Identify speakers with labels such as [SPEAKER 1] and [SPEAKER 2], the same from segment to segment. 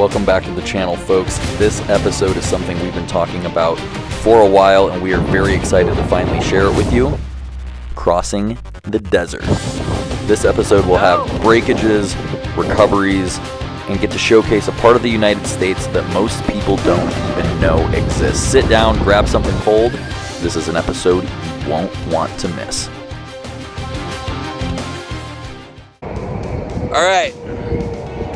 [SPEAKER 1] Welcome back to the channel, folks. This episode is something we've been talking about for a while, and we are very excited to finally share it with you. Crossing the desert. This episode will have breakages, recoveries, and get to showcase a part of the United States that most people don't even know exists. Sit down, grab something cold. This is an episode you won't want to miss. All right.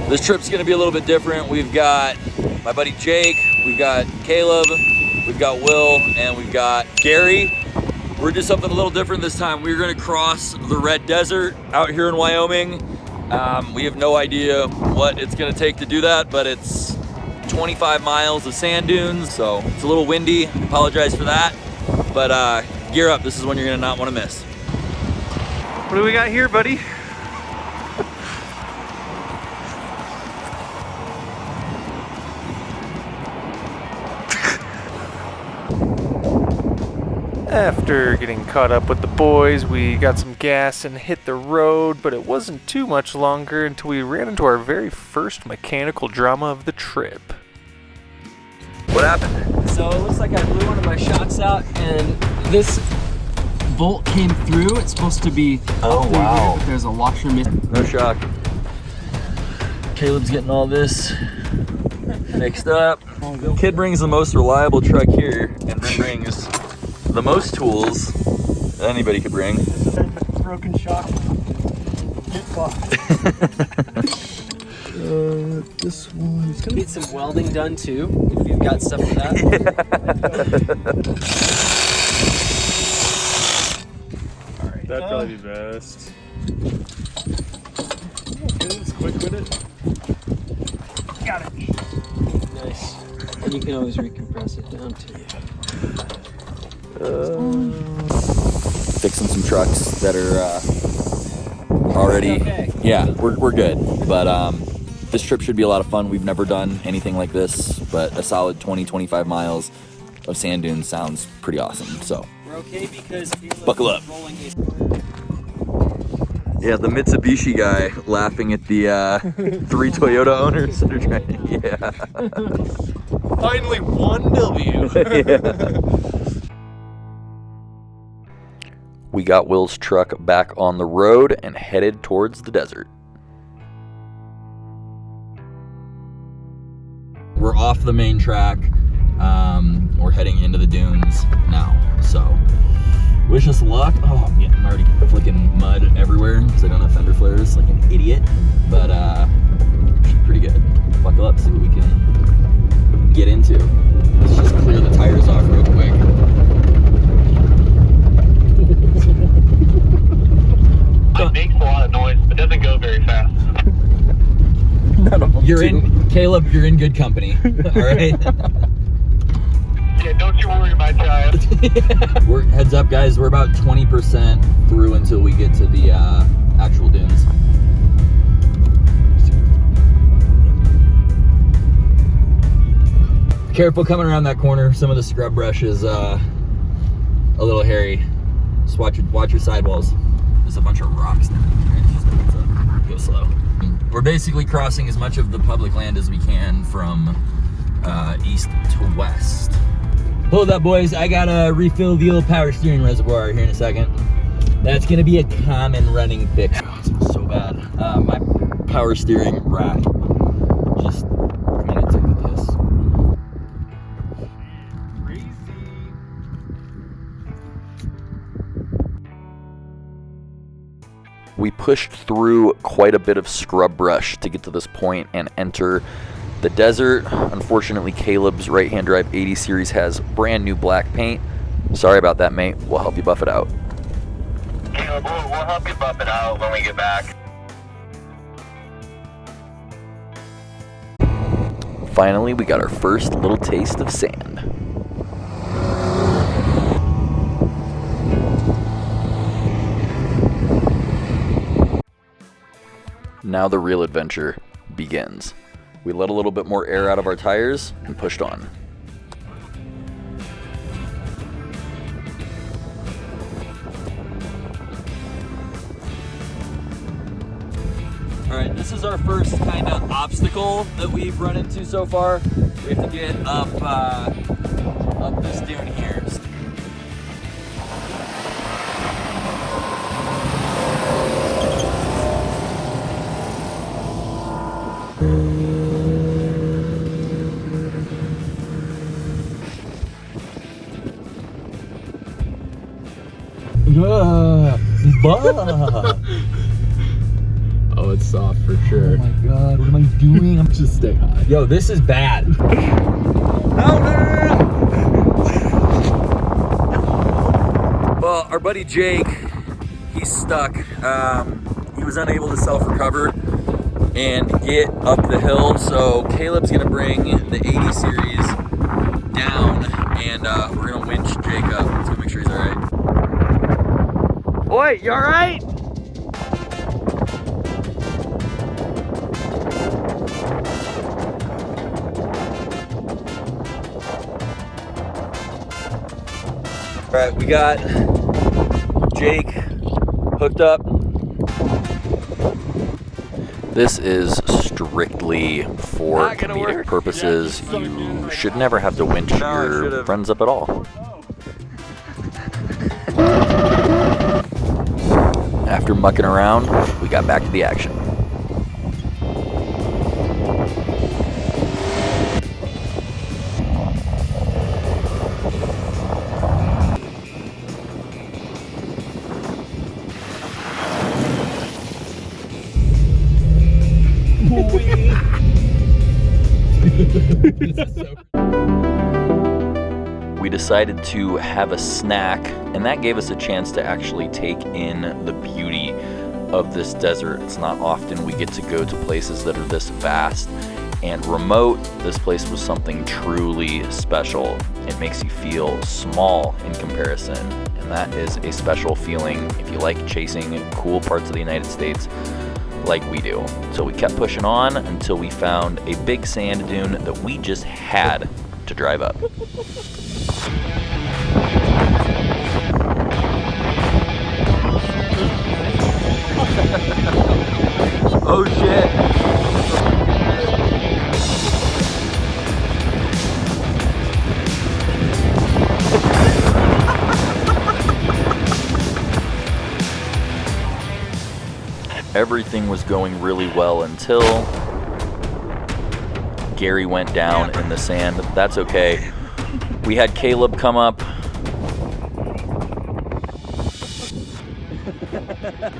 [SPEAKER 1] This trip's gonna be a little bit different. We've got my buddy Jake, we've got Caleb, we've got Will, and we've got Gary. We're doing something a little different this time. We're gonna cross the Red Desert out here in Wyoming. We have no idea what it's gonna take to do that, but it's 25 miles of sand dunes, so it's a little windy. Apologize for that, but gear up. This is one you're gonna not wanna miss.
[SPEAKER 2] What do we got here, buddy? After getting caught up with the boys, we got some gas and hit the road, but it wasn't too much longer until we ran into our very first mechanical drama of the trip.
[SPEAKER 1] What happened?
[SPEAKER 3] So it looks like I blew one of my shocks out and this bolt came through. It's supposed to be
[SPEAKER 1] Oh, wow.
[SPEAKER 3] Here. There's a washer missing.
[SPEAKER 1] No shock. Caleb's getting all this fixed up. Kid brings the most reliable truck here and then brings the most tools that anybody could bring.
[SPEAKER 2] Broken shock. Get fucked.
[SPEAKER 3] This one's gonna need some welding done too, if you've got stuff for that.
[SPEAKER 2] All right. That'd probably be best. Okay, it's quick with it. Got it.
[SPEAKER 3] Nice. And you can always recompress it down too.
[SPEAKER 1] Fixing some trucks that are already,
[SPEAKER 3] okay.
[SPEAKER 1] Yeah, we're good. But this trip should be a lot of fun. We've never done anything like this, but a solid 20-25 miles of sand dunes sounds pretty awesome. So
[SPEAKER 3] We're okay because
[SPEAKER 1] buckle up. Yeah, the Mitsubishi guy laughing at the 3 Toyota owners that are trying. Yeah.
[SPEAKER 2] Finally, one W.
[SPEAKER 1] Yeah. We got Will's truck back on the road and headed towards the desert. We're off the main track. We're heading into the dunes now. So, wish us luck. Oh, yeah, I'm already flicking mud everywhere because I don't have fender flares like an idiot. But pretty good. Buckle up, see what we can get into. Let's just clear the tires off real quick.
[SPEAKER 4] It makes a lot of noise, but doesn't go very fast.
[SPEAKER 1] Caleb, you're in good company. All right.
[SPEAKER 4] Yeah, don't you worry, my child.
[SPEAKER 1] Heads up, guys. We're about 20% through until we get to the actual dunes. Careful coming around that corner. Some of the scrub brush is a little hairy. Just watch your sidewalls. There's a bunch of rocks down there. Just go slow. We're basically crossing as much of the public land as we can from east to west. Hold up, boys. I gotta refill the old power steering reservoir here in a second. That's gonna be a common running fix. Oh, it smells so bad. My power steering rack just minutes into this. We pushed through quite a bit of scrub brush to get to this point and enter the desert. Unfortunately, Caleb's right-hand drive 80 series has brand new black paint. Sorry about that, mate. We'll help you buff it out.
[SPEAKER 4] Yeah, we'll help you buff it out when we get back.
[SPEAKER 1] Finally, we got our first little taste of sand. Now the real adventure begins. We let a little bit more air out of our tires and pushed on. All right, this is our first kind of obstacle that we've run into so far. We have to get up this dune here.
[SPEAKER 5] Oh, it's soft for sure.
[SPEAKER 1] Oh my god, what am I doing? I'm
[SPEAKER 5] Just stay high.
[SPEAKER 1] Yo, this is bad. No. Well, our buddy Jake, he's stuck. He was unable to self-recover and get up the hill, so Caleb's gonna bring the 80 series down, and we're gonna winch Jake up to make sure he's all right. Boy, you all right? All right, we got Jake hooked up. This is strictly for comedic purposes. You should never have to winch your friends up at all. After mucking around, we got back to the action. We decided to have a snack, and that gave us a chance to actually take in the beauty of this desert. It's not often we get to go to places that are this vast and remote. This place was something truly special. It makes you feel small in comparison, and that is a special feeling if you like chasing cool parts of the United States like we do. So we kept pushing on until we found a big sand dune that we just had to drive up. Oh shit. Everything was going really well until Gary went down in the sand. That's okay. We had Caleb come up.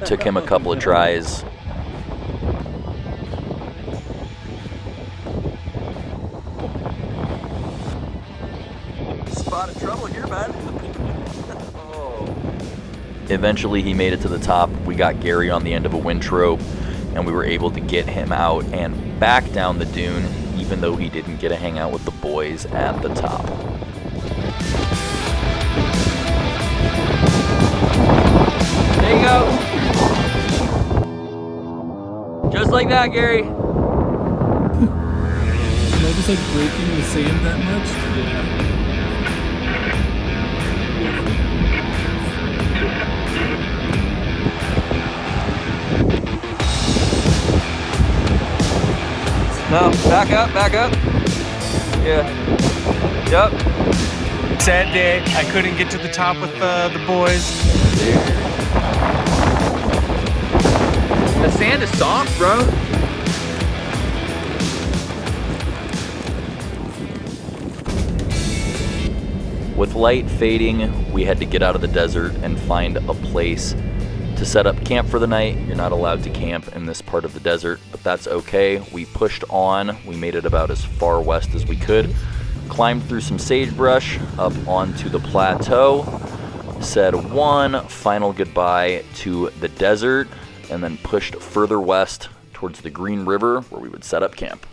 [SPEAKER 1] Took him a couple of tries. Spotted trouble here, man. Eventually he made it to the top. We got Gary on the end of a winch rope, and we were able to get him out and back down the dune, even though he didn't get to hang out with the boys at the top. There you go. Just like that, Gary.
[SPEAKER 5] Am I just like breaking the sand that much? Yeah.
[SPEAKER 1] No, back up, back up. Yeah. Yep.
[SPEAKER 2] Sad day. I couldn't get to the top with the boys.
[SPEAKER 1] The sand is soft, bro. With light fading, we had to get out of the desert and find a place to set up camp for the night. You're not allowed to camp in this part of the desert, but that's okay. We pushed on. We made it about as far west as we could. Climbed through some sagebrush up onto the plateau. Said one final goodbye to the desert, and then pushed further west towards the Green River where we would set up camp.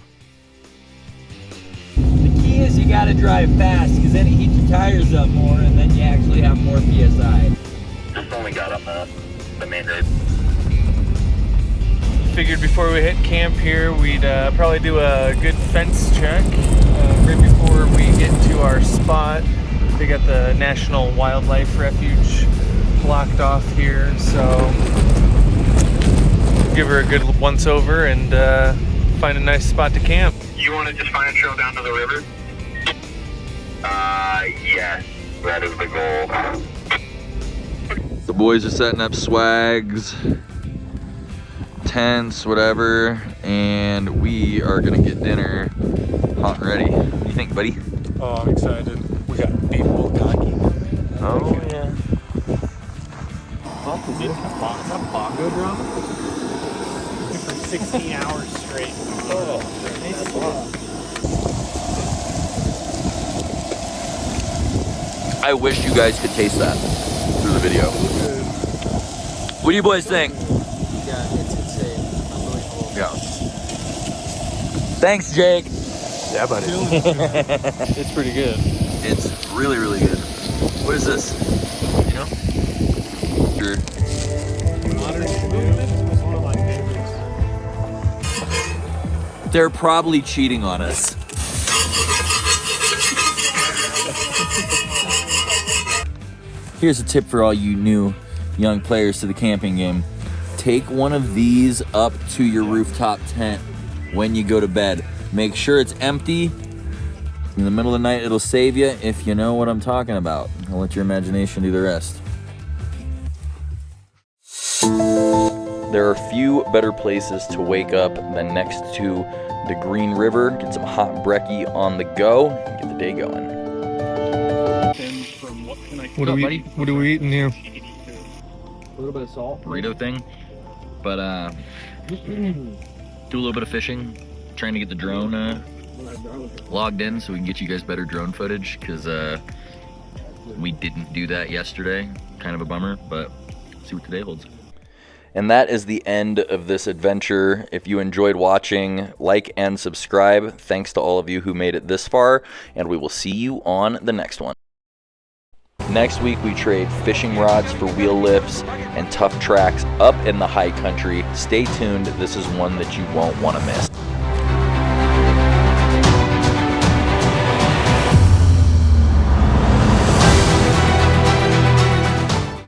[SPEAKER 3] The key is you gotta drive fast, because then it heats your tires up more, and then you actually have more PSI.
[SPEAKER 4] Just only got on the main road.
[SPEAKER 2] Figured before we hit camp here, we'd probably do a good fence check right before we get to our spot. They got the National Wildlife Refuge blocked off here, so give her a good once over and find a nice spot to camp.
[SPEAKER 4] You want to just find a trail down to the river? Yes, that is the goal.
[SPEAKER 1] The boys are setting up swags, tents, whatever, and we are gonna get dinner hot and ready. What do you think, buddy?
[SPEAKER 2] Oh, I'm excited. We got beef bulgogi.
[SPEAKER 1] Oh yeah.
[SPEAKER 5] Is that bongo drum? For 16 hours straight.
[SPEAKER 1] I wish you guys could taste that through the video. What do you boys think?
[SPEAKER 3] Yeah, it's insane. Unbelievable.
[SPEAKER 1] Yeah. Thanks, Jake.
[SPEAKER 2] Yeah, buddy. It's pretty good.
[SPEAKER 1] It's really, really good. What is this? You know? Sure.
[SPEAKER 5] Modern Movement was one of my favorites.
[SPEAKER 1] They're probably cheating on us. Here's a tip for all you new young players to the camping game. Take one of these up to your rooftop tent when you go to bed. Make sure it's empty. In the middle of the night, it'll save you if you know what I'm talking about. I'll let your imagination do the rest. There are few better places to wake up than next to the Green River. Get some hot brekkie on the go and get the day going.
[SPEAKER 2] What are we eating here?
[SPEAKER 5] A little bit of salt.
[SPEAKER 1] Burrito thing, but do a little bit of fishing, trying to get the drone logged in so we can get you guys better drone footage, because we didn't do that yesterday. Kind of a bummer, but see what today holds. And that is the end of this adventure. If you enjoyed watching, like and subscribe. Thanks to all of you who made it this far, and we will see you on the next one. Next week, we trade fishing rods for wheel lifts and tough tracks up in the high country. Stay tuned. This is one that you won't want to miss.